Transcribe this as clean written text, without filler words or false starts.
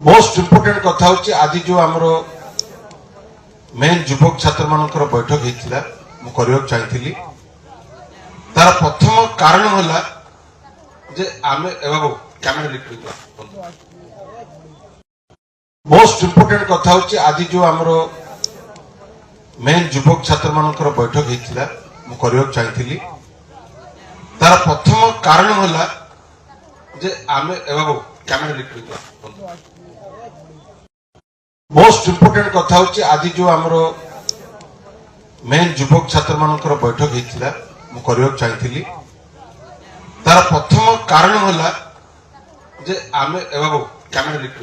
most important कथा होची आज जो हमरो मेन युवक छात्र मानकर बैठक होइतिला मु करियो चाहथिली तार प्रथम कारण होला जे आमे कैमरा लिख मोस्ट इम्पोर्टेंट कथा होची आज जो हमरो मेन युवक छात्र मानकर बैठक होइतिला मु करियो चाहथिली तार प्रथम कारण होला जे आमे कैमरा लिख मोस्ट इम्पोर्टेंट कथा होची आज जो हमरो मेन युवक छात्र मानकर बैठक होइतिला मु करियो चाहथिली तार प्रथम कारण होला जे आमे कैमरा लिख